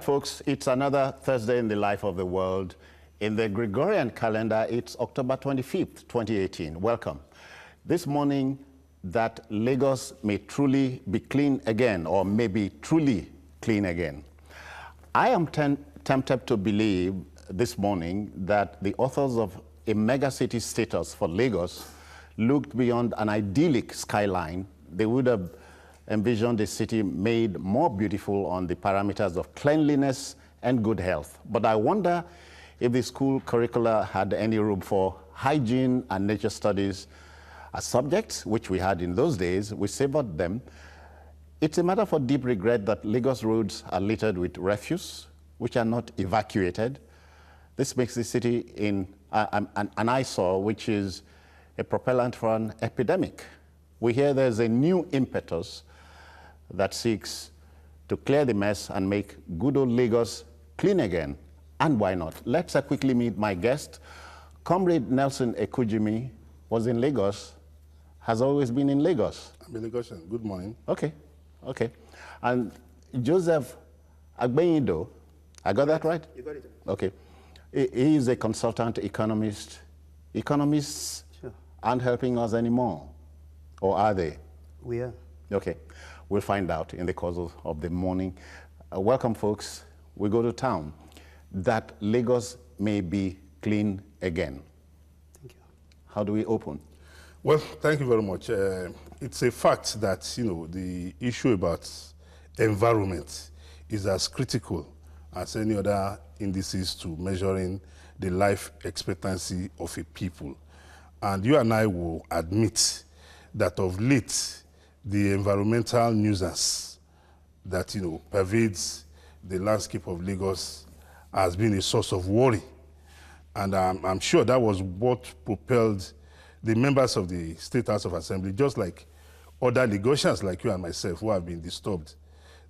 Folks, it's another Thursday in the life of the world. In the Gregorian calendar, it's October 25th, 2018. Welcome. This morning, that Lagos may truly be clean again, or maybe truly clean again. I am tempted to believe this morning that the authors of a megacity status for Lagos looked beyond an idyllic skyline. They would have envisioned a city made more beautiful on the parameters of cleanliness and good health. But I wonder if the school curricula had any room for hygiene and nature studies as subjects, which we had in those days. We savored them. It's a matter for deep regret that Lagos roads are littered with refuse, which are not evacuated. This makes the city an eyesore, which is a propellant for an epidemic. We hear there's a new impetus that seeks to clear the mess and make good old Lagos clean again. And why not? Let's quickly meet my guest. Comrade Nelson Ekujimi was in Lagos, has always been in Lagos. I'm in Lagosian. Good morning. Okay. And Joseph Agbenyido, I got that right? You got it. Okay. He is a consultant economist. Economists aren't helping us anymore, or are they? We are. Okay. We'll find out in the course of the morning. Welcome, folks. We go to town. That Lagos may be clean again. Thank you. How do we open? Well, thank you very much. It's a fact that, the issue about environment is as critical as any other indices to measuring the life expectancy of a people. And you and I will admit that of late, the environmental nuisance that, pervades the landscape of Lagos has been a source of worry. And I'm sure that was what propelled the members of the State House of Assembly, just like other Lagosians like you and myself, who have been disturbed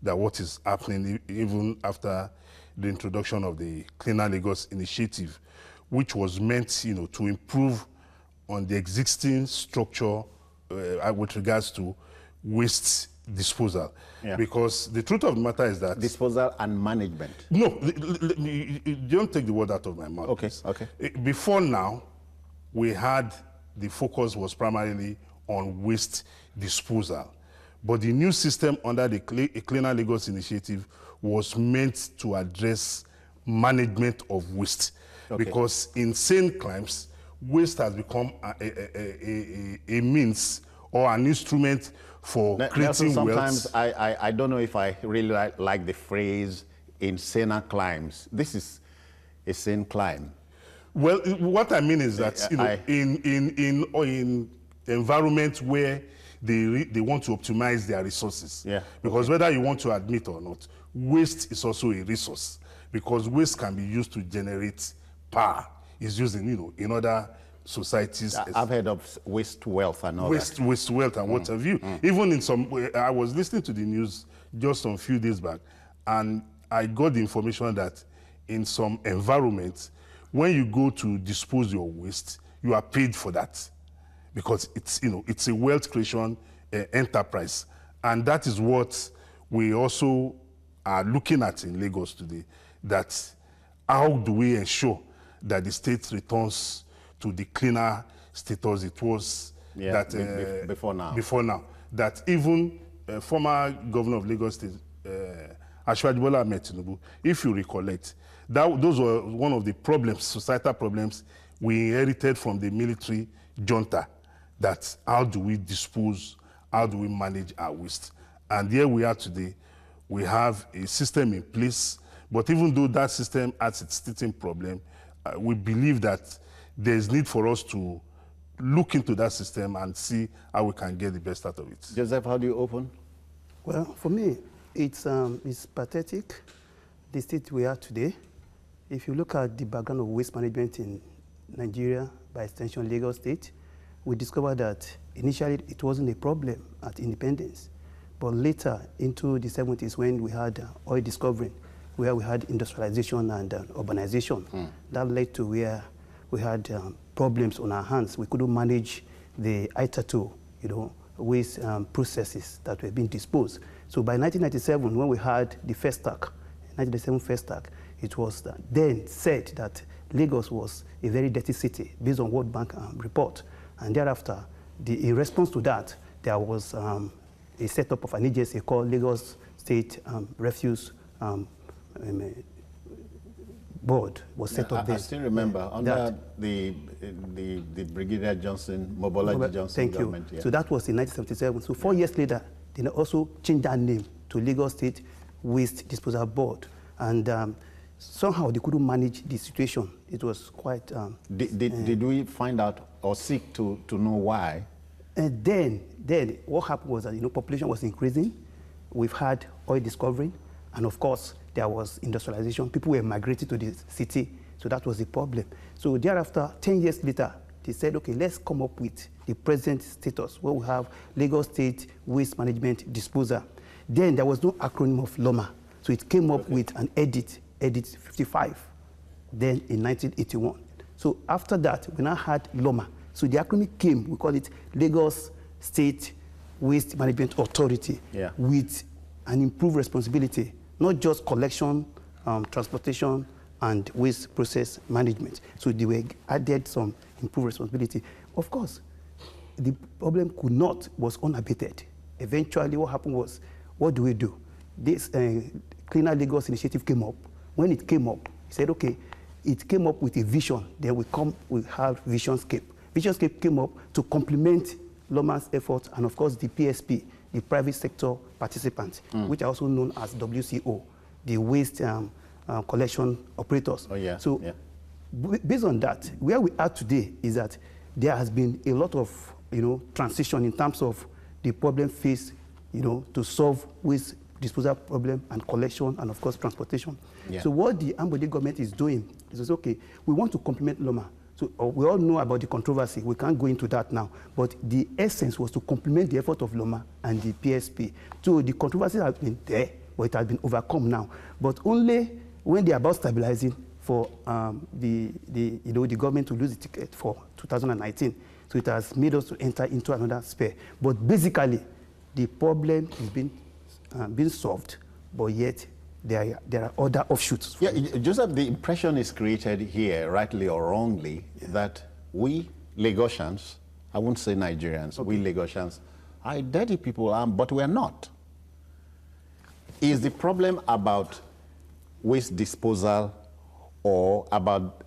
that what is happening even after the introduction of the Cleaner Lagos initiative, which was meant, to improve on the existing structure with regards to waste disposal. Yeah. Because the truth of the matter is that... Disposal and management. No, you don't take the word out of my mouth. Okay. Before now, the focus was primarily on waste disposal. But the new system under the Cleaner Lagos initiative was meant to address management of waste. Okay. Because in sane climes, waste has become a means or an instrument for creating sometimes wealth. I don't know if I really like the phrase insane climes. This is a sane climb. Well, what I mean is that in environments where they want to optimize their resources. Yeah. Because whether you want to admit or not, waste is also a resource, because waste can be used to generate power. It's used in other societies. I've heard of waste wealth and all that. Waste wealth and what have you. Even in some, I was listening to the news just a few days back, and I got the information that in some environments, when you go to dispose your waste, you are paid for that, because it's a wealth creation enterprise. And that is what we also are looking at in Lagos today, that how do we ensure that the state returns to the cleaner status it was before now. Before now. That even former governor of Lagos State, Asiwaju Bola Ahmed Tinubu, if you recollect, those were one of the problems, societal problems we inherited from the military junta, that how do we dispose, how do we manage our waste? And here we are today. We have a system in place, but even though that system has its teething problem, we believe that there's need for us to look into that system and see how we can get the best out of it. Joseph, how do you open? Well, for me, it's pathetic, the state we are today. If you look at the background of waste management in Nigeria, by extension Lagos State, we discovered that initially it wasn't a problem at independence. But later, into the 70s, when we had oil discovery, where we had industrialization and urbanization, that led to where we had problems on our hands. We couldn't manage the ITATO, waste processes that were being disposed. So by 1997, when we had the first stack, 1997 first act, it was then said that Lagos was a very dirty city based on World Bank report. And thereafter, in response to that, there was a setup of an agency called Lagos State Refuse Board was set up there. I still remember under the Brigadier Johnson, Mobolaji Johnson government. Thank you. So that was in 1977. So 4 years later, they also changed that name to Lagos State Waste Disposal Board. And somehow they couldn't manage the situation. It was quite... did we find out or seek to know why? And then what happened was that, population was increasing. We've had oil discovery. And of course, there was industrialization. People were migrating to the city. So that was the problem. So thereafter, 10 years later, they said, okay, let's come up with the present status where we have Lagos State Waste Management Disposal. Then there was no acronym of LOMA. So it came up with an edit 55, then in 1981. So after that, we now had LOMA. So the acronym came, we call it Lagos State Waste Management Authority, with an improved responsibility, not just collection, transportation, and waste process management. So they were added some improved responsibility. Of course, the problem was unabated. Eventually, what happened was, what do we do? This Cleaner Lagos initiative came up. When it came up, he said, okay, it came up with a vision. Then we have VisionScape. VisionScape came up to complement LOMA's efforts and, of course, the PSP, the private sector participants, which are also known as WCO, the waste collection operators. Oh, yeah. So based on that, where we are today is that there has been a lot of transition in terms of the problem faced to solve waste disposal problem and collection and, of course, transportation. Yeah. So what the Ambode government is doing is, okay, we want to complement LOMA. So we all know about the controversy. We can't go into that now. But the essence was to complement the effort of LOMA and the PSP. So the controversy has been there, but it has been overcome now. But only when they are about stabilizing for the government to lose the ticket for 2019. So it has made us to enter into another sphere. But basically, the problem is being solved, but yet there are other offshoots. Yeah, Joseph, the impression is created here, rightly or wrongly, that we Lagosians, I won't say Nigerians, we Lagosians, are dirty people, but we're not. Is the problem about waste disposal or about,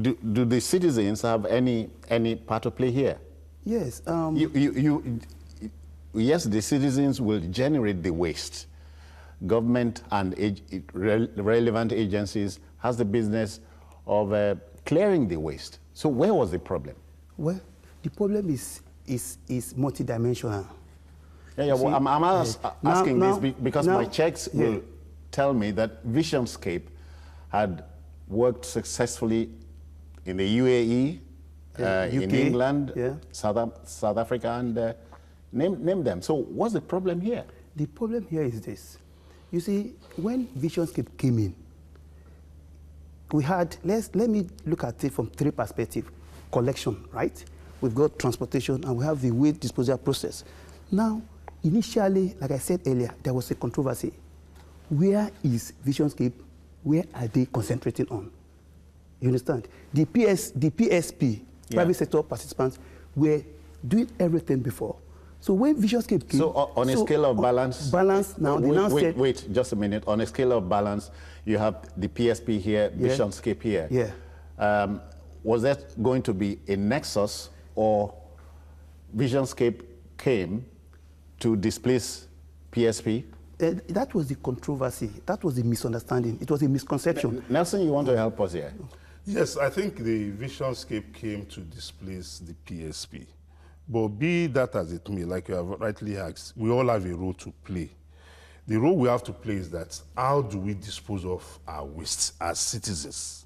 do the citizens have any part to play here? Yes. Yes, the citizens will generate the waste. Government and relevant agencies has the business of clearing the waste. So where was the problem? Well, the problem is multidimensional. Yeah, well, I'm asking this because my checks will tell me that VisionScape had worked successfully in the UAE, UK, in England, South Africa, and name them. So what's the problem here? The problem here is this. You see, when VisionScape came in, we had, let me look at it from three perspectives. Collection, right? We've got transportation, and we have the waste disposal process. Now, initially, like I said earlier, there was a controversy. Where is VisionScape? Where are they concentrating on? You understand? The PSP, private sector participants, were doing everything before. So when VisionScape came... So on a scale of balance... Balance now... Wait, just a minute. On a scale of balance, you have the PSP here, VisionScape here. Yeah. Was that going to be a nexus, or VisionScape came to displace PSP? That was the controversy. That was the misunderstanding. It was a misconception. Nelson, you want to help us here? Yes, I think the VisionScape came to displace the PSP. But be that as it may, like you have rightly asked, we all have a role to play. The role we have to play is that how do we dispose of our waste as citizens?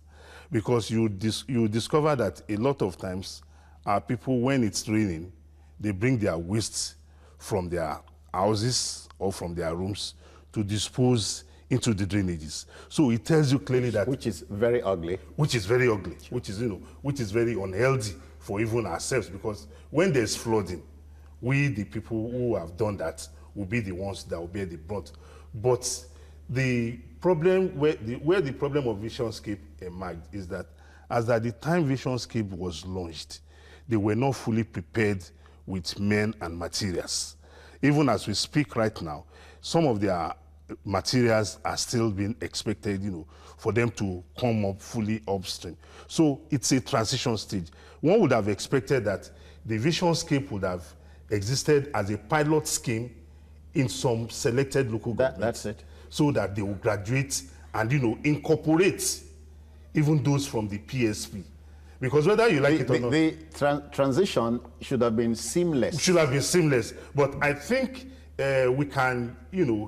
Because you discover that a lot of times our people, when it's raining, they bring their waste from their houses or from their rooms to dispose into the drainages. So it tells you clearly that... Which is very ugly. Which is very ugly, which is very unhealthy for even ourselves, because when there's flooding, we, the people who have done that, will be the ones that will bear the brunt. But the problem, where the problem of VisionScape emerged is that as at the time VisionScape was launched, they were not fully prepared with men and materials. Even as we speak right now, some of their materials are still being expected, for them to come up fully upstream. So it's a transition stage. One would have expected that the VisionScape would have existed as a pilot scheme in some selected local governments. That's it. So that they will graduate and, incorporate even those from the PSP. Because whether you like it or not, the transition should have been seamless. Should have been seamless. But I think we can,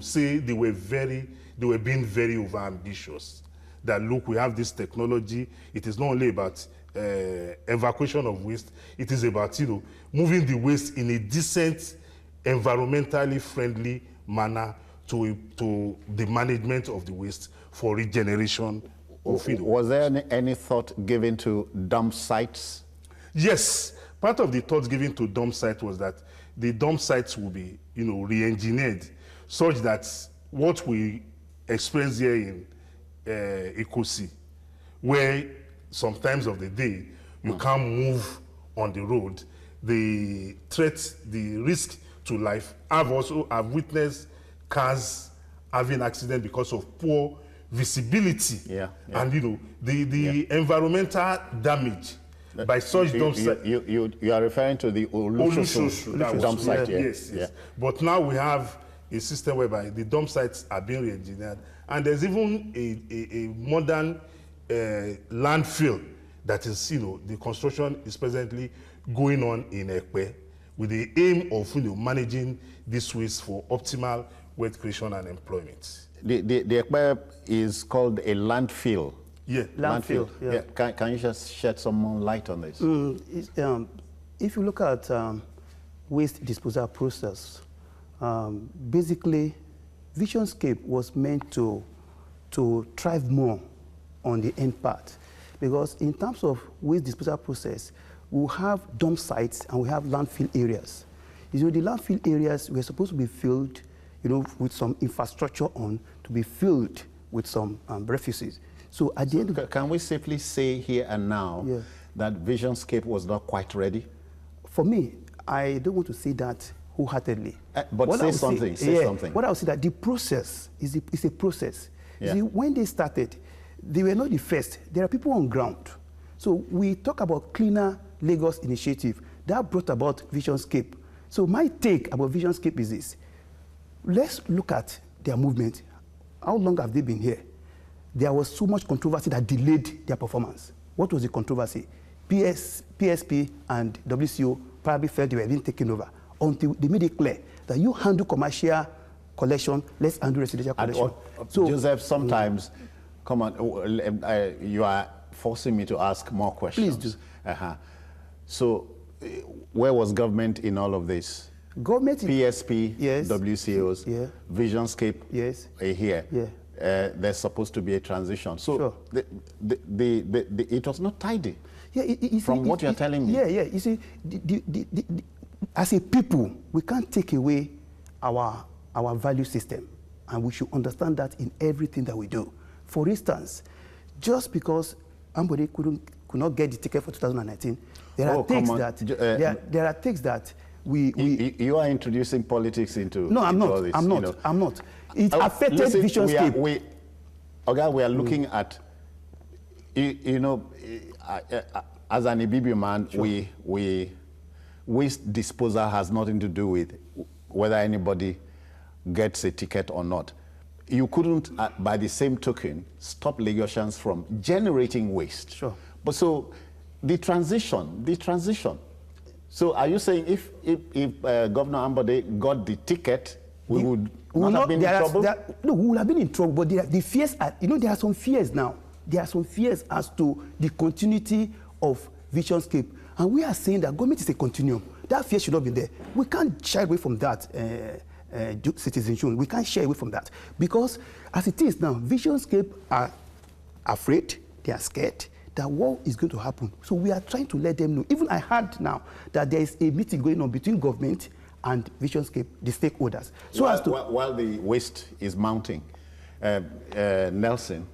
say they were being very overambitious. That look, we have this technology. It is not only about evacuation of waste. It is about, moving the waste in a decent, environmentally friendly manner to the management of the waste for regeneration. Was there any thought given to dump sites? Yes. Part of the thoughts given to dump sites was that the dump sites will be, re-engineered such that what we experience here in Ikosi, where sometimes of the day you can't move on the road, the threat, the risk to life. I've witnessed cars having accidents because of poor visibility. Yeah. And the environmental damage by such dump sites. You are referring to the Olusoso dump site. Yeah. Yes. But now we have a system whereby the dump sites are being re-engineered, and there's even a modern landfill that is, the construction is presently going on in Ekpe with the aim of managing this waste for optimal wealth creation and employment. The Ekpe is called a landfill. Yeah. Landfill. Yeah. Can you just shed some more light on this? If you look at waste disposal process, basically, VisionScape was meant to thrive more on the end part, because in terms of waste disposal process, we have dump sites and we have landfill areas. The landfill areas were supposed to be filled, with some infrastructure to be filled with some refuses. So at the end, can we safely say here and now that VisionScape was not quite ready? For me, I don't want to say that wholeheartedly. But say something. Say something. What I would say that the process is a process. Yeah. You see, when they started, they were not the first. There are people on ground. So we talk about Cleaner Lagos initiative that brought about VisionScape. So my take about VisionScape is this: let's look at their movement. How long have they been here? There was so much controversy that delayed their performance. What was the controversy? PSP and WCO probably felt they were being taken over until they made it clear that you handle commercial collection, let's handle residential collection. So, Joseph, sometimes, come on, you are forcing me to ask more questions. Please do. So, where was government in all of this? Government, PSP, yes, WCOs, VisionScape, yes, here. Yeah. There's supposed to be a transition. So sure. it was not tidy. Yeah, from what you're telling me. Yeah. You see, as a people, we can't take away our value system, and we should understand that in everything that we do. For instance, just because somebody could not get the ticket for 2019, there are things that you are introducing politics into. No, I'm into not. All this, I'm not. It affected VisionScape. We are looking at, as an Ibibio man, sure. Waste disposal has nothing to do with whether anybody gets a ticket or not. You couldn't, by the same token, stop Lagosians from generating waste. Sure. But so the transition. So are you saying if Governor Ambode got the ticket, we would not have been in trouble? No, we would have been in trouble, but the fears are, there are some fears now. There are some fears as to the continuity of VisionScape. And we are saying that government is a continuum. That fear should not be there. We can't shy away from that, citizenship. We can't shy away from that. Because as it is now, VisionScape are afraid, they are scared that what is going to happen. So we are trying to let them know. Even I heard now that there is a meeting going on between government and VisionScape, the stakeholders. So while the waste is mounting, Nelson,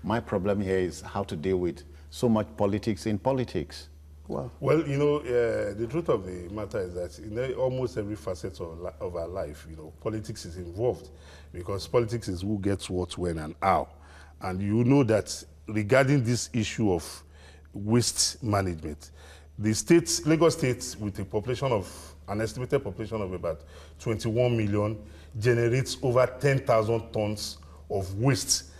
my problem here is how to deal with so much politics in politics. Wow. Well, the truth of the matter is that in almost every facet of our life, politics is involved, because politics is who gets what, when, and how. And you know that regarding this issue of waste management, the states, Lagos State, with a population of, an estimated population of about 21 million, generates over 10,000 tons of waste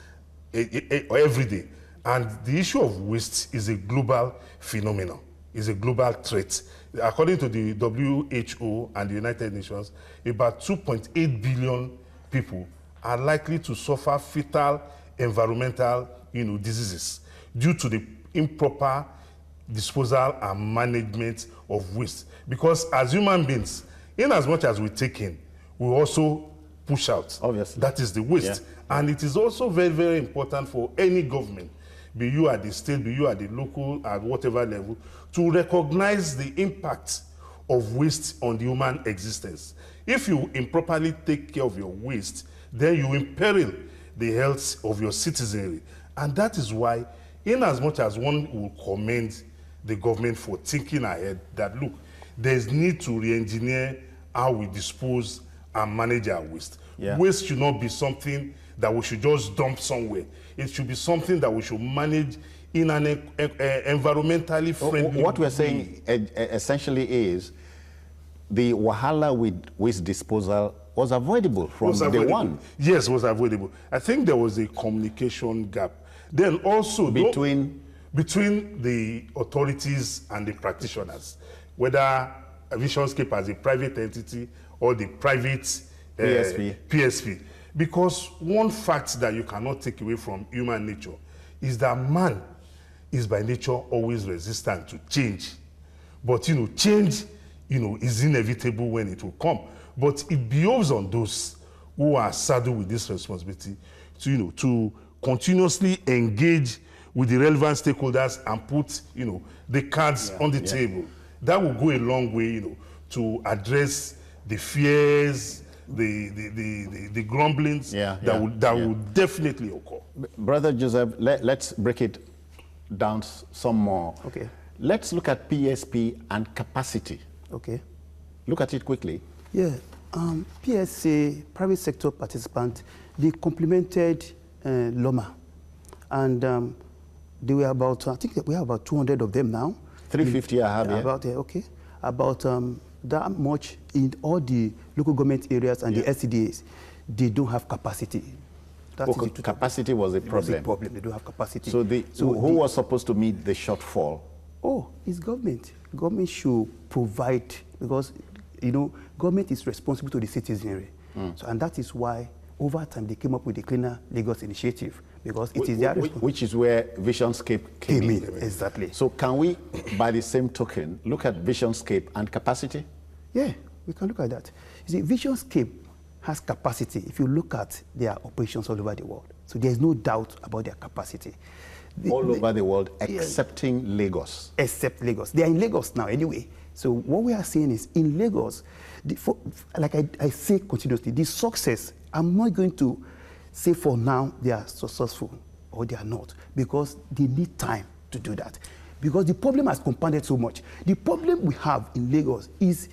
every day. And the issue of waste is a global phenomenon, is a global threat. According to the WHO and the United Nations, about 2.8 billion people are likely to suffer fatal environmental diseases due to the improper disposal and management of waste. Because as human beings, in as much as we take in, we also push out. Obviously. That is the waste. Yeah. And it is also very, very important for any government, be you at the state, be you at the local, at whatever level, to recognize the impact of waste on the human existence. If you improperly take care of your waste, then you imperil the health of your citizenry. And that is why, in as much as one will commend the government for thinking ahead, that look, there's need to re-engineer how we dispose and manage our waste. Yeah. Waste should not be something that we should just dump somewhere. It should be something that we should manage in an environmentally friendly way. What we're saying essentially is the wahala with waste disposal was avoidable from day one. Yes, was avoidable. I think there was a communication gap. Then also between the authorities and the practitioners, whether VisionScape as a private entity or the private PSP. Because one fact that you cannot take away from human nature is that man is by nature always resistant to change. But change is inevitable when it will come. But it behoves on those who are saddled with this responsibility to continuously engage with the relevant stakeholders and put the cards on the table. That will go a long way to address the fears, the grumblings that will definitely occur. Brother Joseph, let's break it down some more. Okay. Let's look at PSP and capacity. Okay. Look at it quickly. Yeah. PSA, private sector participant, they complemented LOMA. And they were about, I think we have about 200 of them now. 350 I have here. About, okay. About that much in all the local government areas and the SCDAs. They don't have capacity. Capacity was a problem. They don't have capacity. So, who was supposed to meet the shortfall? Oh, it's government. Government should provide, because government is responsible to the citizenry. So, and that is why over time they came up with the Cleaner Lagos initiative, because it is their responsibility. Which is where VisionScape came in. Exactly. So can we, by the same token, look at VisionScape and capacity? Yeah, we can look at that. You see, VisionScape has capacity if you look at their operations all over the world. So there's no doubt about their capacity. All over the world, excepting Lagos. Except Lagos. They are in Lagos now anyway. So what we are saying is, in Lagos, like I say continuously, the success, I'm not going to say for now they are successful or they are not, because they need time to do that. Because the problem has compounded so much. The problem we have in Lagos is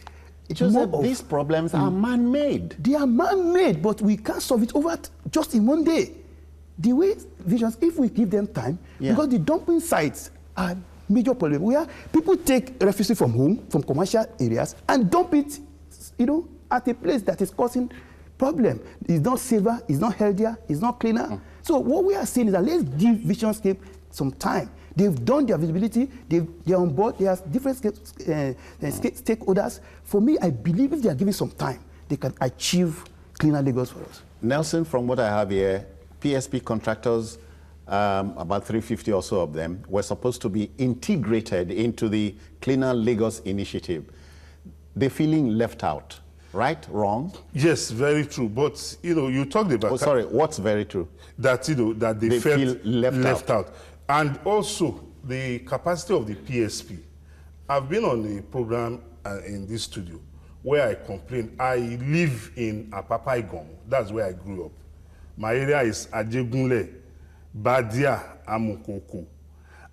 these problems are man-made. They are man-made, but we can't solve it over just in one day. The way Visions, if we give them time, because the dumping sites are major problem. Where people take refuse from home, from commercial areas, and dump it, at a place that is causing problem. It's not safer, it's not healthier, it's not cleaner. So what we are saying is that let's give VisionScape some time. They've done their visibility, they're on board, they have different stakeholders. For me, I believe if they are given some time, they can achieve cleaner Lagos for us. Nelson, from what I have here, PSP contractors, about 350 or so of them, were supposed to be integrated into the Cleaner Lagos initiative. They're feeling left out. Right? Wrong? Yes, very true. But, you talked about... Oh, sorry, what's very true? That, that they felt feel left out. And also, the capacity of the PSP. I've been on a program in this studio where I complained. I live in Apapa Igom. That's where I grew up. My area is Ajegunle, Badia, Amukoko.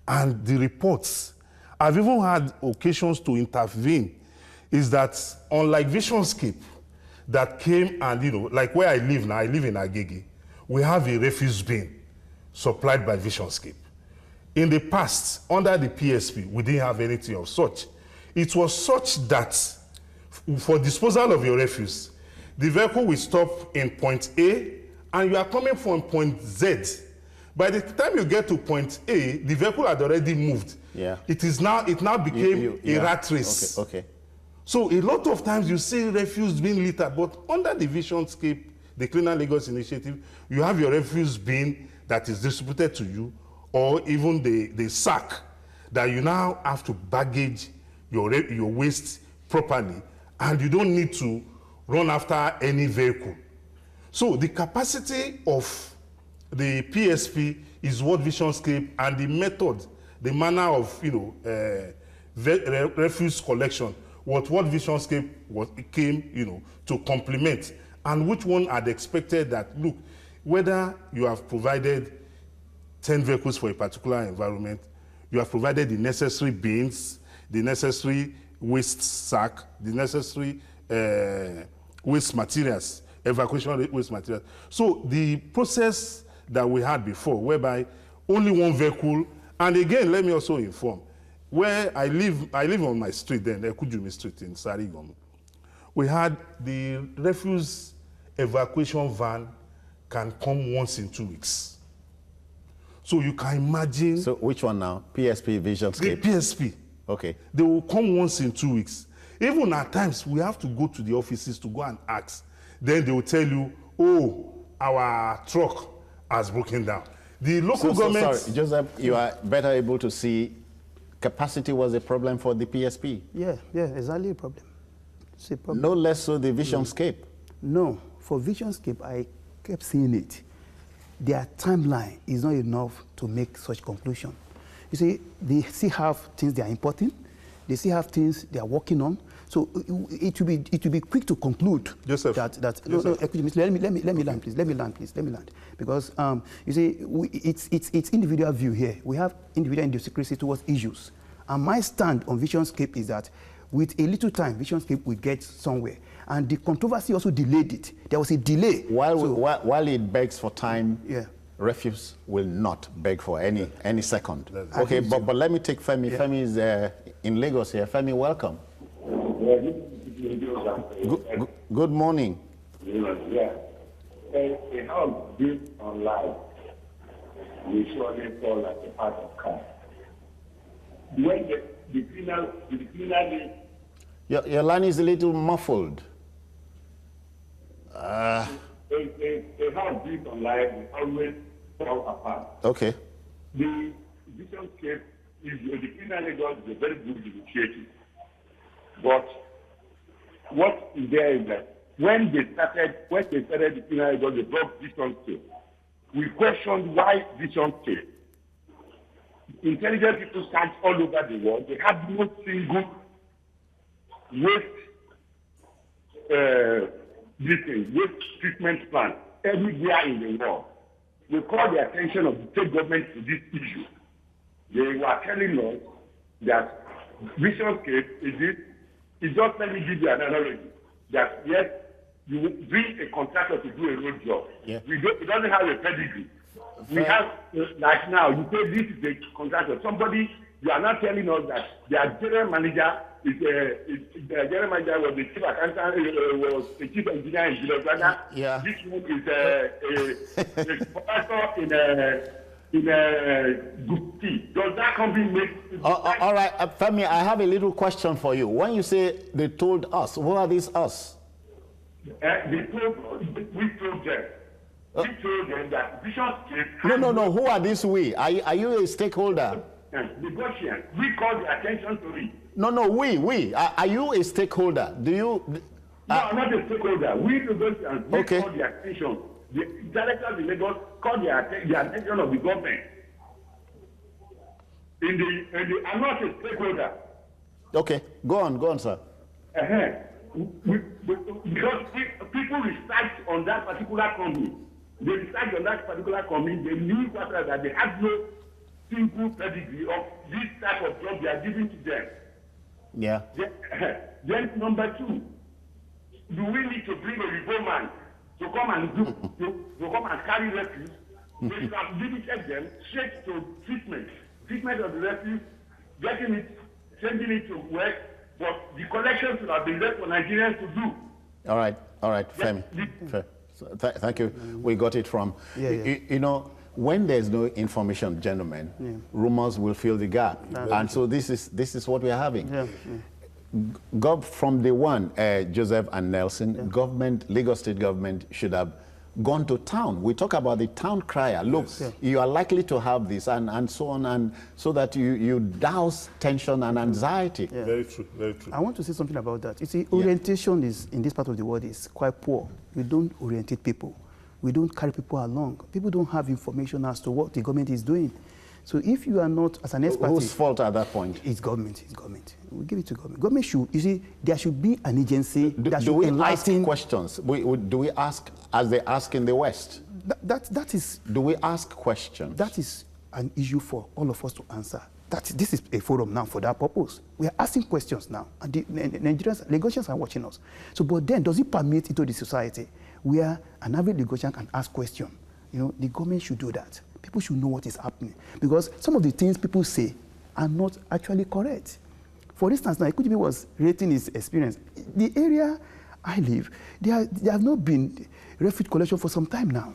And the reports, I've even had occasions to intervene, is that unlike VisionScape that came and, you know, like where I live now, I live in Agege, we have a refuse bin supplied by VisionScape. In the past, under the PSP, we didn't have anything of such. It was such that for disposal of your refuse, the vehicle will stop in point A and you are coming from point Z. By the time you get to point A, the vehicle had already moved. Yeah. It now became a rat race. Okay. So a lot of times you see refuse being littered, but under the VisionScape, the Cleaner Lagos initiative, you have your refuse bin that is distributed to you, or even the sack that you now have to baggage your waste properly, and you don't need to run after any vehicle. So the capacity of the PSP is what VisionScape, and the method, the manner of refuse collection, what VisionScape came to complement, and which one had expected that, look, whether you have provided 10 vehicles for a particular environment, you have provided the necessary bins, the necessary waste sack, the necessary waste materials, evacuation waste materials. So the process that we had before, whereby only one vehicle, and again, let me also inform, where I live on my street then, Ekujumi Street in Sarigom, we had the refuse evacuation van can come once in 2 weeks. So you can imagine. So which one now? PSP, VisionScape? The PSP. Okay. They will come once in 2 weeks. Even at times, we have to go to the offices to go and ask. Then they will tell you, oh, our truck has broken down. The local government... Sorry, Joseph, you are better able to see capacity was a problem for the PSP. Yeah, exactly a problem. It's a problem. No less so the VisionScape. No, for VisionScape, I kept seeing it. Their timeline is not enough to make such conclusion. You see, they still have things they are importing. They still have things they are working on. So it will be quick to conclude. Joseph. Let me land, please. Because you see, it's individual view here. We have individual idiosyncrasy towards issues. And my stand on VisionScape is that with a little time, VisionScape will get somewhere. And the controversy also delayed it. There was a delay. While it begs for time, yeah, refuse will not beg for any second. Okay, but let me take Femi. Yeah. Femi is in Lagos here. Femi, welcome. Good morning. Yeah. A house built on life will surely fall like a part of car. When the cleaner your line is a little muffled. A house built on life will always fall apart. Okay. The VisionScape the cleaner Lagos is a very good initiative. But what is there is that when they started the cleaner Lagos, they brought VisionScape. We questioned why VisionScape. Intelligent people search all over the world. They have no single waste treatment plant everywhere in the world. We call the attention of the state government to this issue. They were telling us that VisionScape is it. It's just, let me give you an analogy, that yes, you bring a contractor to do a road job. Yeah. It doesn't have a pedigree. We have, like now, you say this is a contractor. Somebody, you are not telling us that their general manager was the chief accountant, was the chief engineer in Gilogana. Yeah. This one is a professor in Gupti. Does that company make... all right, Femi, I have a little question for you. When you say they told us, who are these us? We told them. We told them that VisionScape... No, who are these we? Are you a stakeholder? Negotiation. We call the attention to it. No, we. Are you a stakeholder? Do you... No, I'm not a stakeholder. We negotiate. We okay. Call the attention. The director of the Lagos called the attention of the government. I'm not a stakeholder. Okay, go on, sir. Because people research on that particular company. They decided on that particular committee, they knew that they had no single pedigree of this type of job they are giving to them. Yeah. Then number two, do we need to bring a Igbo man to come and to come and carry refuse? We should have limited them straight to treatment of the refuse, getting it, sending it to work, but the collection should have been left for Nigerians to do. All right, Femi. So, thank you. We got it from, you know, when there's no information, gentlemen, rumors will fill the gap. And so this is what we're having. From day one, Joseph and Nelson, Lagos State government should have gone to town. We talk about the town crier. Look, you are likely to have this and so on, and so that you douse tension and anxiety. Very true, very true. I want to say something about that. You see, orientation is, in this part of the world, is quite poor. We don't orientate people. We don't carry people along. People don't have information as to what the government is doing. So if you are not, as an expert... Whose fault at that point? It's government, it's government. We give it to government. Government should, you see, there should be an agency that should do we enlighten... ask questions? Do we ask as they ask in the West? That is... Do we ask questions? That is an issue for all of us to answer. This is a forum now for that purpose. We are asking questions now, and the Nigerians, Lagosians are watching us. So, but then, does it permit into the society where an average Lagosian can ask questions? You know, the government should do that. People should know what is happening, because some of the things people say are not actually correct. For instance, now, Ekudimi was rating his experience. The area I live, there have not been refuge collection for some time now.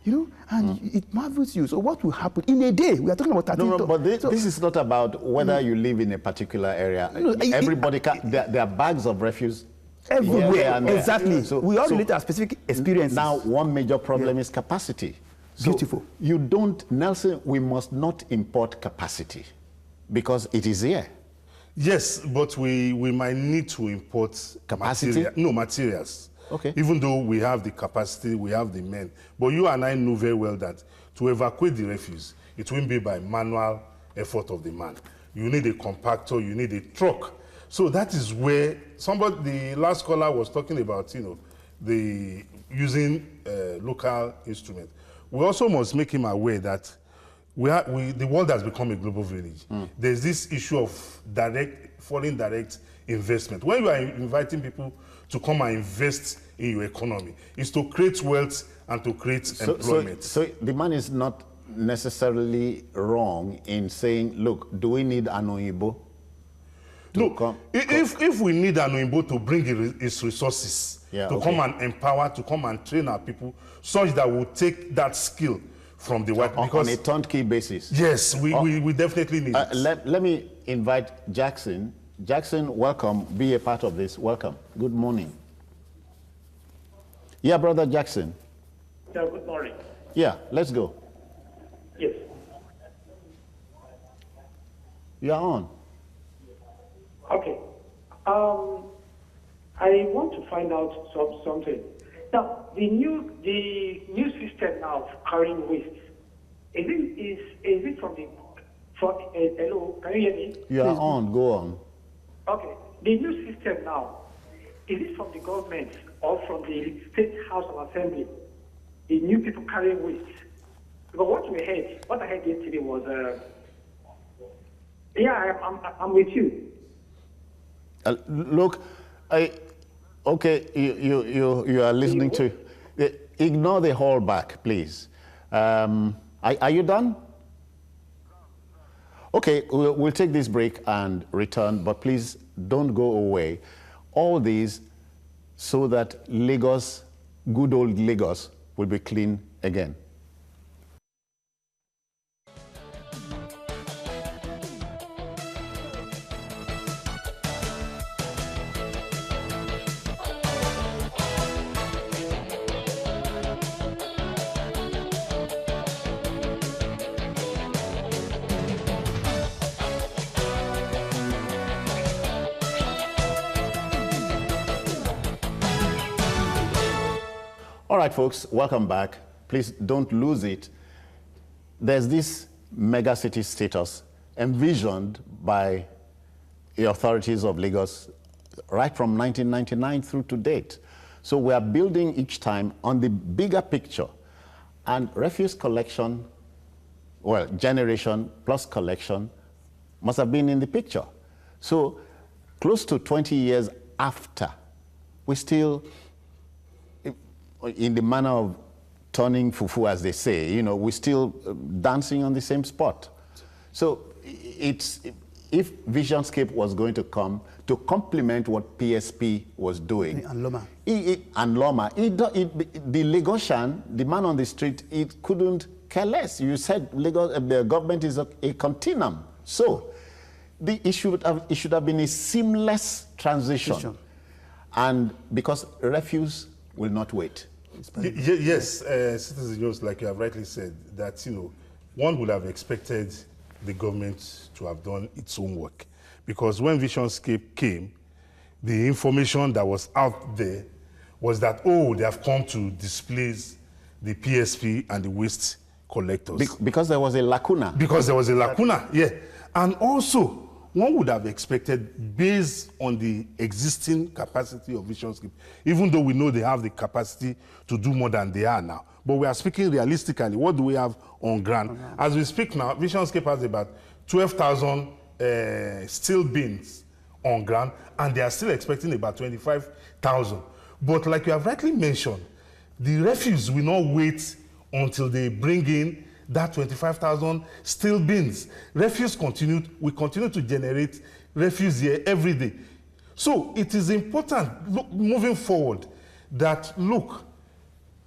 You know, and it marvels you. So what will happen in a day? We are talking about 13 No, but this is not about whether you live in a particular area. No, Everybody there are bags of refuse everywhere. Exactly. So, we all relate to our specific experiences. Now, one major problem is capacity. So Beautiful. You don't, Nelson, we must not import capacity because it is here. Yes, but we might need to import capacity. Materials. Okay. Even though we have the capacity, we have the men. But you and I know very well that to evacuate the refuse, it won't be by manual effort of the man. You need a compactor, you need a truck. So that is where the last caller was talking about, you know, the using local instruments. We also must make him aware that the world has become a global village. There's this issue of foreign direct investment. When you are inviting people to come and invest in your economy, it's to create wealth and to create employment. So the man is not necessarily wrong in saying, look, do we need an Oyibo? No, if we need an Oyibo to bring his resources, come and empower, to come and train our people, such that we'll take that skill from the white on a turnkey basis. Yes, we definitely need it. Let me invite Jackson. Jackson, welcome. Be a part of this. Welcome. Good morning. Yeah, Brother Jackson. Yeah, good morning. Yeah, let's go. Yes. You are on. Okay. I want to find out something. Now, the new system now of carrying waste, is it from the hello, can you hear me? You are on. Go on. Okay. The new system now, is it from the government or from the State House of Assembly? The new people carrying waste. Because what I heard yesterday was, I'm with you. Look, okay, you are listening to. Ignore the whole back, please. Are you done? Okay, we'll take this break and return, but please don't go away. All these so that Lagos, good old Lagos, will be clean again. All right, folks, welcome back. Please don't lose it. There's this mega city status envisioned by the authorities of Lagos right from 1999 through to date. So we are building each time on the bigger picture And refuse collection, well, generation plus collection must have been in the picture. So close to 20 years after, we still, in the manner of turning fufu, as they say, you know, we're still dancing on the same spot. So it's, if VisionScape was going to come to complement what PSP was doing, And Loma. the Lagosian, the man on the street, it couldn't care less. You said Lagos, the government is a continuum. So it should have been a seamless transition. And because refuse will not wait. Yes, Citizen Jones, like you have rightly said, that, you know, one would have expected the government to have done its own work. Because when VisionScape came, the information that was out there was that, oh, they have come to displace the PSP and the waste collectors. Because there was a lacuna. Because there was a lacuna, yeah. And also, one would have expected, based on the existing capacity of VisionScape, even though we know they have the capacity to do more than they are now, but we are speaking realistically, what do we have on ground? As we speak now, VisionScape has about 12,000 steel bins on ground, and they are still expecting about 25,000. But like you have rightly mentioned, the refuse will not wait until they bring in that 25,000 steel bins. Refuse we continue to generate refuse here every day. So it is important, moving forward, that, look,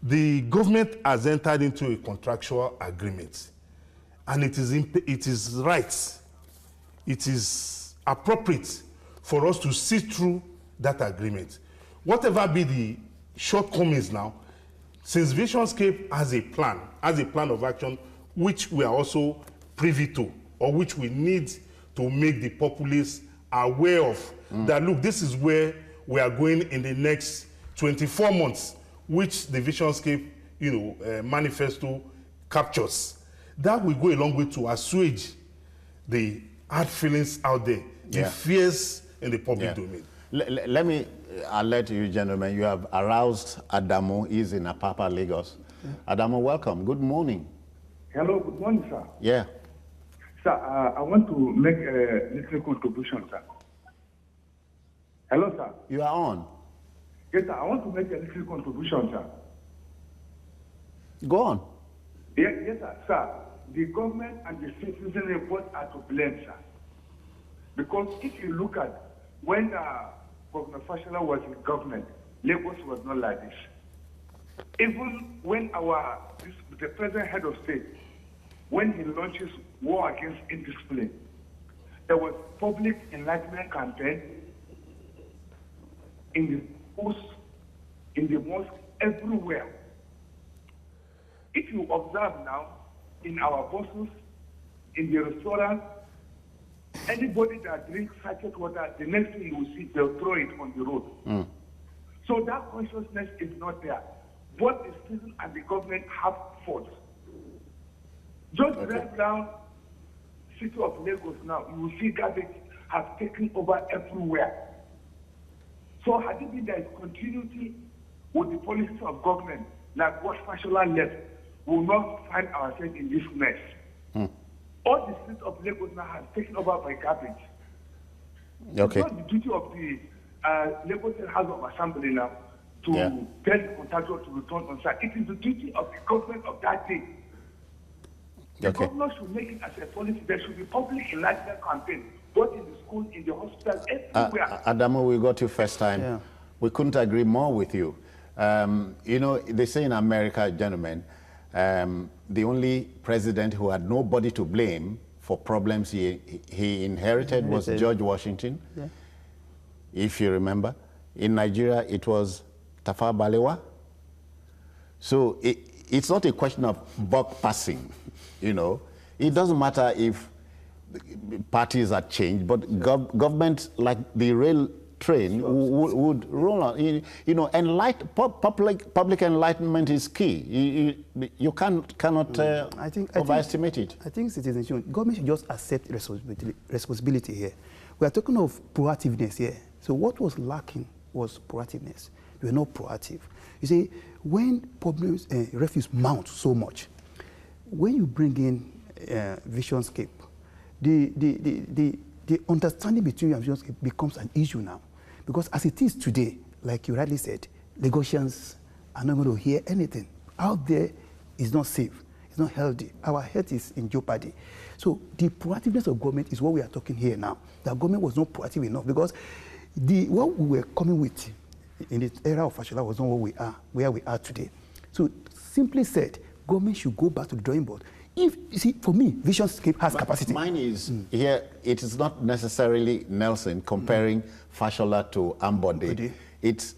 the government has entered into a contractual agreement, and it is right, it is appropriate for us to see through that agreement. Whatever be the shortcomings now, since VisionScape has a plan of action, which we are also privy to, or which we need to make the populace aware of, that, look, this is where we are going in the next 24 months, which the VisionScape, you know, manifesto captures. That will go a long way to assuage the hard feelings out there, the fears in the public domain. Let me alert you, gentlemen, you have aroused Adamu. He's in Apapa, Lagos. Adamu, welcome. Good morning. Hello, good morning, sir. Yeah. Sir, I want to make a little contribution, sir. Hello, sir. You are on. Yes, sir, I want to make a little contribution, sir. Go on. Yes, sir. Sir, the government and the citizen both are to blame, sir. Because if you look at when Governor Fashola was in government, Lagos was not like this. Even when the present head of state, when he launches war against indiscipline, there was public enlightenment campaign in the schools, in the mosque, everywhere. If you observe now, in our buses, in the restaurants, anybody that drinks sachet water, the next thing you will see, they'll throw it on the road. So that consciousness is not there. Both the citizen and the government have faults. Just drive down city of Lagos now, you will see garbage have taken over everywhere. So had it been there is continuity with the policies of government, like what Fashola left, we will not find ourselves in this mess. All the streets of Lagos now have taken over by garbage. Okay. It's not the duty of the Lagos House of Assembly now to tell the contractor to return on site. It is the duty of the government of that day. The government should make it as a policy. There should be public enlightenment campaign, both in the schools, in the hospitals, everywhere. Adamu, we got you first time. We couldn't agree more with you. You know, they say in America, gentlemen, the only president who had nobody to blame for problems he inherited was George Washington, if you remember. In Nigeria, it was Tafawa Balewa. So it's not a question of buck passing, you know. It doesn't matter if parties are changed, but government, like the rail train, would roll on. You know, public enlightenment is key. You cannot overestimate it. I think citizenship, government should just accept responsibility here. We are talking of proactiveness here. So what was lacking was proactiveness. we're not proactive. You see, when problems, refuse mount so much, when you bring in VisionScape, the understanding between you and VisionScape becomes an issue now. Because as it is today, like you rightly said, Lagosians are not going to hear anything. Out there is not safe, it's not healthy. Our health is in jeopardy. So the proactiveness of government is what we are talking here now. The government was not proactive enough because what we were coming with in the era of Fashola was not where we are today. So simply said, government should go back to the drawing board. If you see, for me, VisionScape has capacity. Mine is here. It is not necessarily Nelson comparing Fashola to Ambode. It's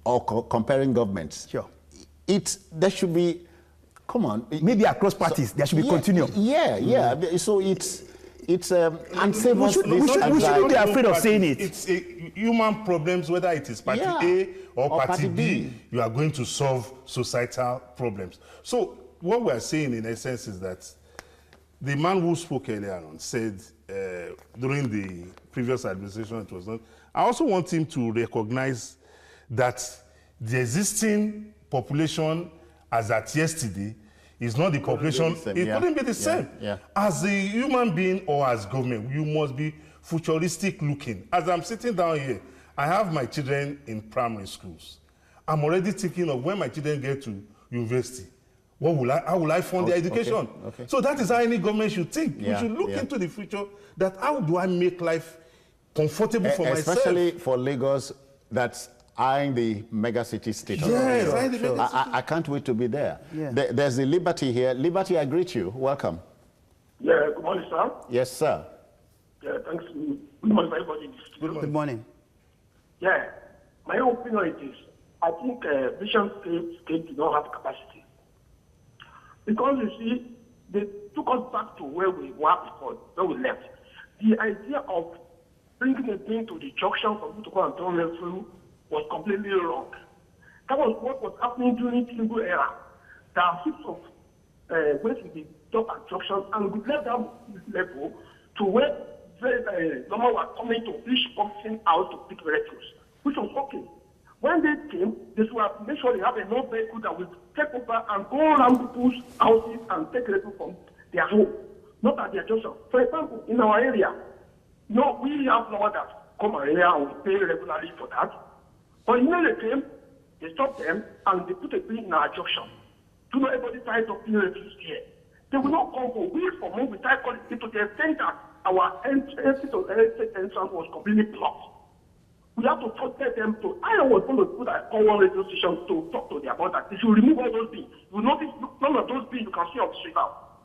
comparing governments. Sure. There should be. Come on. Maybe across parties there should be continuum. Yeah. So it's and save we us shouldn't be afraid of saying it. It's human problems, whether it is party A or party B. You are going to solve societal problems. So what we are saying in essence is that the man who spoke earlier on said during the previous administration it was not. I also want him to recognize that the existing population as at yesterday is not the population. It couldn't be the same. As a human being or as government, you must be futuristic looking. As I'm sitting down here, I have my children in primary schools. I'm already thinking of when my children get to university. How will I fund their education? Okay. So that is how any government should think. We should look into the future, that how do I make life comfortable for myself? Especially for Lagos, that's eyeing the mega city status. Yes, I can't wait to be there. There's the Liberty here. Liberty, I greet you. Welcome. Yeah, good morning, sir. Yes, sir. Yeah, thanks. Good morning, everybody. Good morning. Yeah, my opinion is this. I think VisionScape did not have capacity. Because you see, they took us back to where we were before, where we left. The idea of bringing a thing to the junction for people to go and turn them through was completely wrong. That was what was happening during the Tinubu era. There are heaps of ways to be top at junction, and we left that level to where very normal were coming to each boxing out to pick refuse, which was okay. When they came, they should have made sure they have enough vehicle that will take over and go around people's houses and take refuse from their home, not at their junction. For example, in our area, we have no one that come our area and we pay regularly for that. But they came, they stopped them, and they put a bin in our junction. Do not everybody try to pay refuse here. They will not come for weeks for months without calling it to the extent that our entrance was completely blocked. We have to protect them to. I was going to put a call one radio station to talk to their about that. They should remove all those bins. You notice none of those bins you can see on the street now.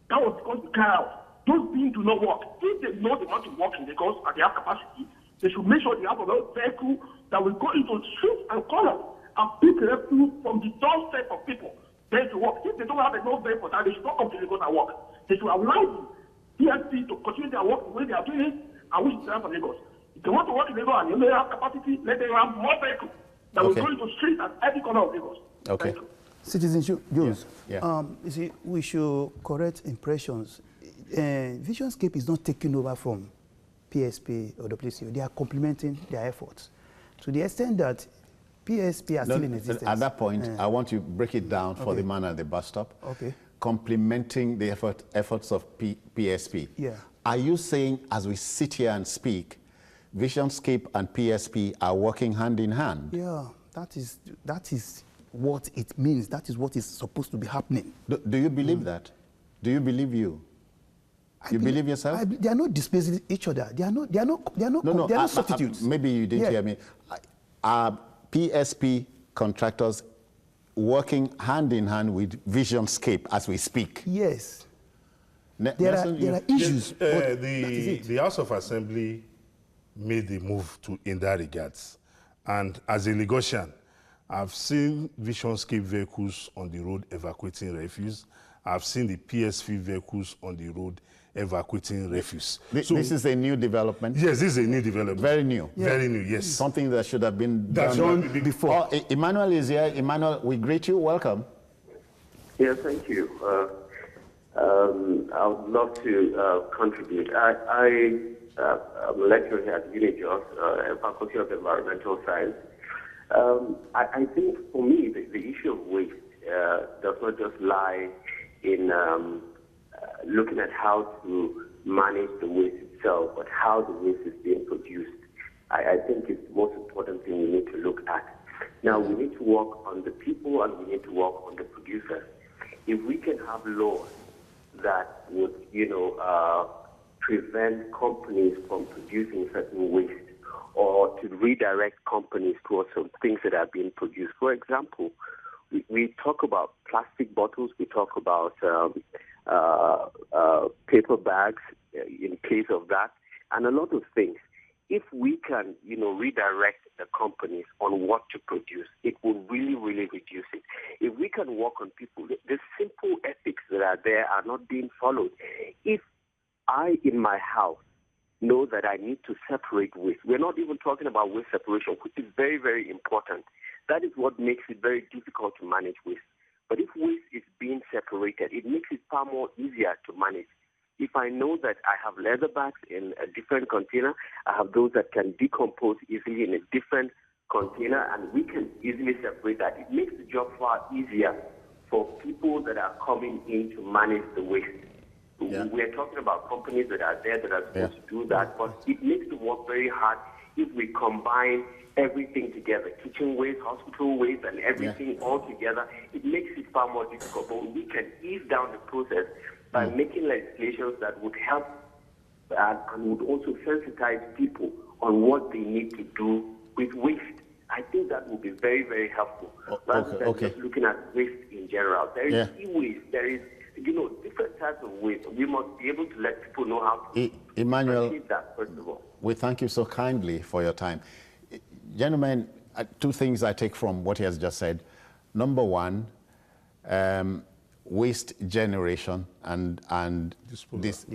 That was because we carry out. Those bins do not work. If they know they want to work in Lagos and they have capacity, they should make sure they have a vehicle that will go into streets and corners and pick refuse from the doorstep of people. They to work. If they don't have enough vehicle for that, they should not come to Lagos and work. They should allow the PSP to continue their work the way they are doing it, and we should stand for Lagos. If they want to work in Lagos and you may have capacity, let them have more vehicles that will go into streets at every corner of Lagos. Okay. Citizen Jones, you see, we should correct impressions. VisionScape is not taking over from PSP or WCO. They are complementing their efforts to the extent that PSP are still in existence. At that point, I want to break it down for the man at the bus stop. Okay. Complementing the efforts of PSP. Yeah. Are you saying, as we sit here and speak, VisionScape and PSP are working hand in hand? Yeah, that is what it means. That is what is supposed to be happening. Do you believe that? Do you believe you? You believe yourself? They are not displacing each other. They are not substitutes. Maybe you didn't hear me. Are PSP contractors working hand in hand with VisionScape as we speak? Yes. There are issues. The House of Assembly made the move in that regards. And as a Lagosian, I've seen VisionScape vehicles on the road evacuating refuse. I've seen the PSP vehicles on the road evacuating refuse. This is a new development? Yes, this is a new development. Very new? Yeah. Very new, yes. Something that should have been done before. Oh, Emmanuel is here. Emmanuel, we greet you. Welcome. Yeah, thank you. I would love to contribute. I'm a lecturer here at VisionScape, Faculty of Environmental Science. I think for me, the issue of waste does not just lie in looking at how to manage the waste itself, but how the waste is being produced. I think it's the most important thing we need to look at. Now, we need to work on the people and we need to work on the producers. If we can have laws that would, prevent companies from producing certain waste or to redirect companies towards some things that are being produced. For example, we talk about plastic bottles, we talk about paper bags in place of that, and a lot of things. If we can, redirect the companies on what to produce, it will really, really reduce it. If we can work on people, the simple ethics that are there are not being followed. If I, in my house, know that I need to separate waste, we're not even talking about waste separation, which is very, very important. That is what makes it very difficult to manage waste. But if waste is being separated, it makes it far more easier to manage. If I know that I have leather bags in a different container, I have those that can decompose easily in a different container, and we can easily separate that. It makes the job far easier for people that are coming in to manage the waste. Yeah. We're talking about companies that are there that are supposed to do that, but it makes the work very hard if we combine everything together, kitchen waste, hospital waste, and everything all together. It makes it far more difficult, but we can ease down the process by making legislations that would help and would also sensitize people on what they need to do with waste. I think that would be very, very helpful. Rather than just looking at waste in general. There is e-waste, there is, different types of waste. We must be able to let people know how to achieve that, first of all. We thank you so kindly for your time. Gentlemen, two things I take from what he has just said. Number one, waste generation and this,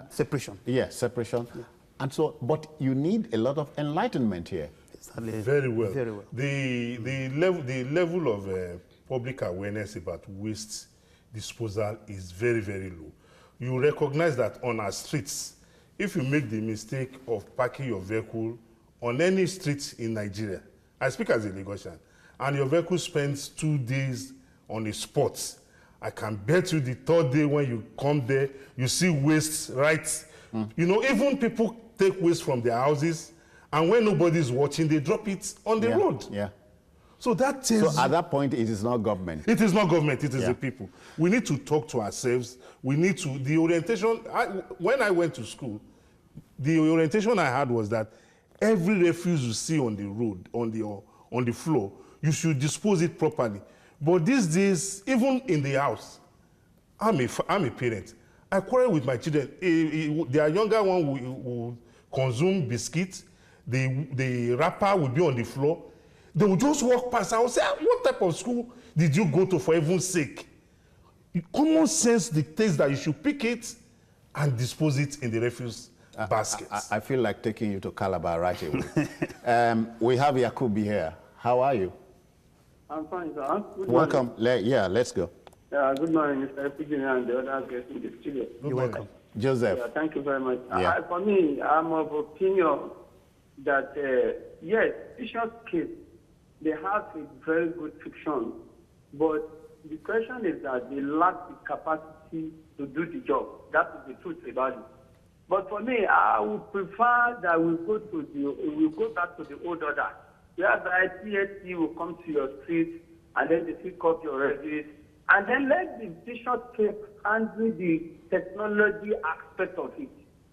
separation. Separation. Yeah. And so, but you need a lot of enlightenment here. Very well. Very well. The level of public awareness about waste disposal is very, very low. You recognize that on our streets, if you make the mistake of parking your vehicle on any street in Nigeria, I speak as a Lagosian, and your vehicle spends 2 days on a spot, I can bet you the third day when you come there, you see waste right. Even people take waste from their houses, and when nobody's watching, they drop it on the road. Yeah. So that tells at that point, it is not government. It is not government, it is the people. We need to talk to ourselves. We need to, the orientation, when I went to school, the orientation I had was that every refuse you see on the road, on the floor, you should dispose it properly. But these days, even in the house, I'm a parent. I quarrel with my children. Their younger one will consume biscuits. The wrapper will be on the floor. They will just walk past. I will say, what type of school did you go to, for heaven's sake? Common sense dictates that you should pick it and dispose it in the refuse baskets. I feel like taking you to Calabar right away. We have Yakubi here. How are you? I'm fine, sir. Welcome. Let's go. Good morning, Mr. Reengineering and the other guests in the studio. You're welcome. Joseph. Thank you very much. For me, I'm of opinion that, yes, VisionScape, they have a very good fiction, but the question is that they lack the capacity to do the job. That is the truth about it. But for me, I would prefer that we go back to the old order, whereby TSC will come to your street and then they pick up your refuse, and then let the VisionScape handle the technology aspect of it.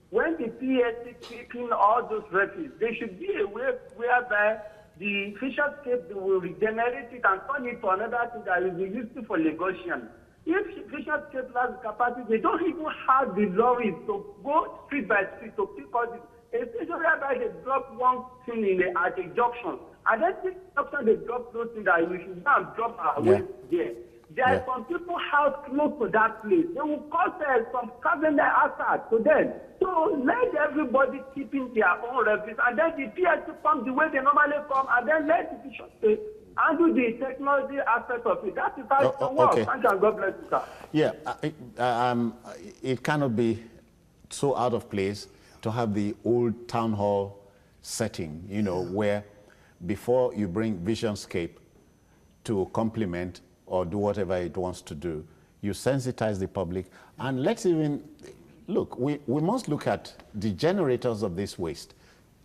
When the PSC picking all those refuse, there should be a way whereby the VisionScape will regenerate it and turn it to another thing that will be useful for Lagosian. If VisionScape has the capacity, they don't even have the lorries to go street by street to pick all this. Especially whereby they drop one thing at a junction, and then this junction they drop those things that we should go and drop our waste there. There are some people house close to that place. They will cause some carbon dioxide to them. So let everybody keep in their own refuse, and then the PSC come the way they normally come, and then let the VisionScape handle the technology aspect of it. That is how it works. Thank you, and God bless you, sir. Yeah, it cannot be so out of place to have the old town hall setting, where before you bring VisionScape to complement or do whatever it wants to do. You sensitize the public, and let's even, look, we must look at the generators of this waste.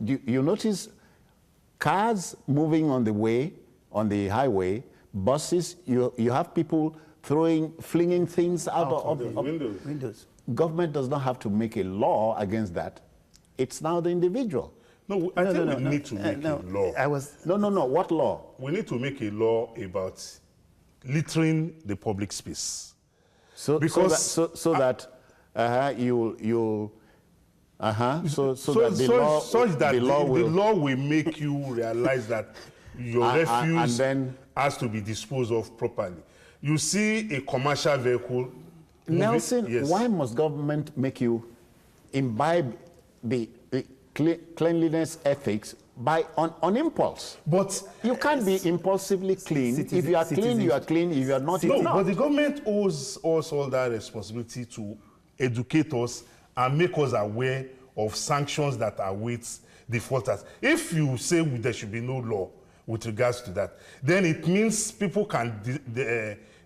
You notice cars moving on the way, on the highway, buses, you have people flinging things out of the windows. Government does not have to make a law against that. It's now the individual. No, I think we need to make a law. No. What law? We need to make a law about littering the public space. So that the law will make you realize that your refuse has to be disposed of properly. You see a commercial vehicle. Nelson, why must government make you imbibe the cleanliness ethics on impulse? But you can't be impulsively clean. If you are clean, you are clean. If you are not, no. But the government owes us all that responsibility to educate us and make us aware of sanctions that await defaulters. If you say there should be no law with regards to that, then it means people can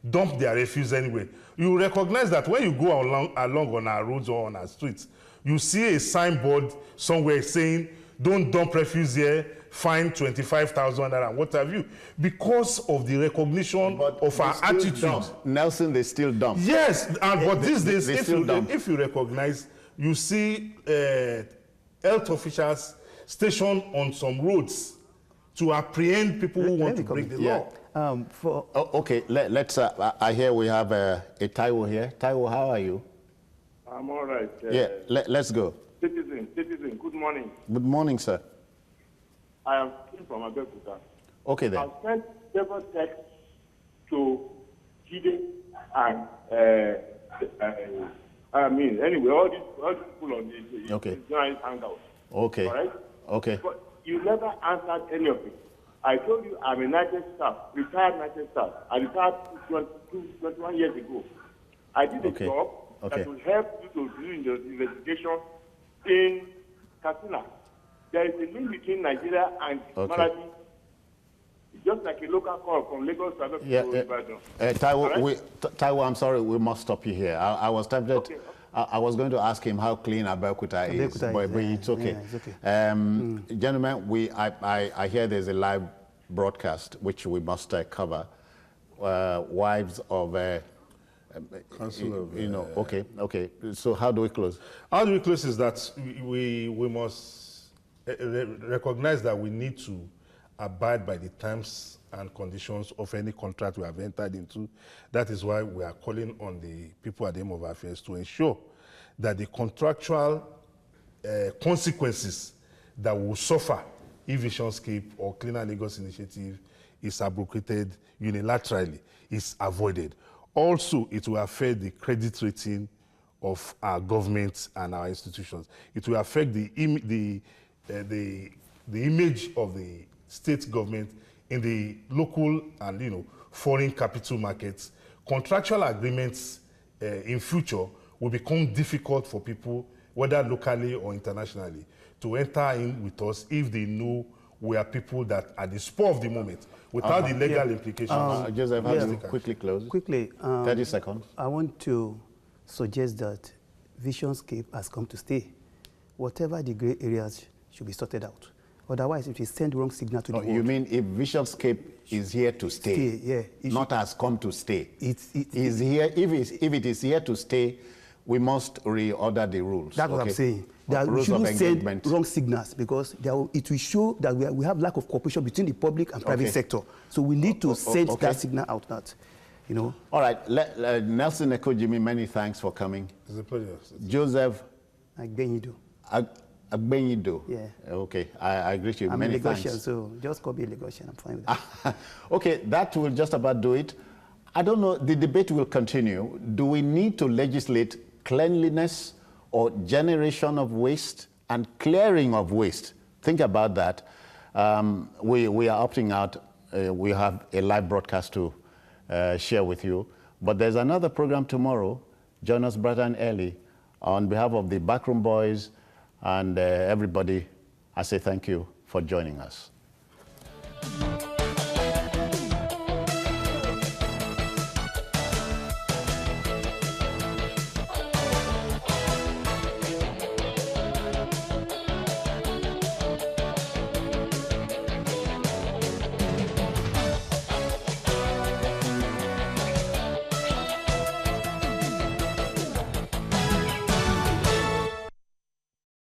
dump their refuse anyway. You recognize that when you go along on our roads or on our streets, you see a signboard somewhere saying, don't dump refuse here, fine 25,000 naira, what have you, because of the recognition of our attitude. Nelson, they still dump. Yes, but these days, if you recognize, you see health officials stationed on some roads to apprehend people who want to break the law. Okay, let's. I hear we have a Taiwo here. Taiwo, how are you? I'm all right. Let's go. Citizen, good morning. Good morning, sir. I am from Abeokuta. Okay, then. I've sent several texts to Jide and anyway, all these people on the joint hangout. Okay. All right? Okay. But you never answered any of it. I told you I'm a United staff, retired United staff. I retired 21 years ago. I did a job that will help you to do the investigation in Katsina. There is a link between Nigeria and Malawi. Just like a local call from Lagos to Ibadan. Taiwo, I'm sorry, we must stop you here. I was tempted. I was going to ask him how clean Abeokuta is, but it's okay. Yeah, it's okay. Gentlemen, I hear there's a live broadcast which we must cover. Wives of, okay. So how do we close? How do we close is that we must recognize that we need to abide by the terms and conditions of any contract we have entered into. That is why we are calling on the people at the Home of Affairs to ensure that the contractual consequences that will suffer if VisionScape or Cleaner Lagos Initiative is abrogated unilaterally is avoided. Also, it will affect the credit rating of our governments and our institutions. It will affect the image of the state government in the local and foreign capital markets. Contractual agreements in future will become difficult for people, whether locally or internationally, to enter in with us if they know we are people that are the spur of the moment, without the legal implications. Joseph, how do you quickly close? Quickly. 30 seconds. I want to suggest that VisionScape has come to stay. Whatever the gray areas should be sorted out. Otherwise, it will send wrong signal to the world. You mean if VisionScape is here to stay, not has come to stay? Is here. If it is here to stay, we must reorder the rules. That's what I'm saying. That we shouldn't send wrong signals because it will show that we have lack of cooperation between the public and private sector. So we need to send that signal out. That, All right, Nelson Ekojimi, many thanks for coming. It's a pleasure. Joseph Agbenyido. Agbenyido. Yeah. Okay, I agree with you. I'm many a Lagosian, thanks. so just call me a Lagosian. I'm fine with that. Okay, that will just about do it. I don't know, the debate will continue. Do we need to legislate cleanliness or generation of waste and clearing of waste? Think about that. We are opting out. We have a live broadcast to share with you. But there's another program tomorrow. Join us bright and early. On behalf of the Backroom Boys and everybody, I say thank you for joining us. you.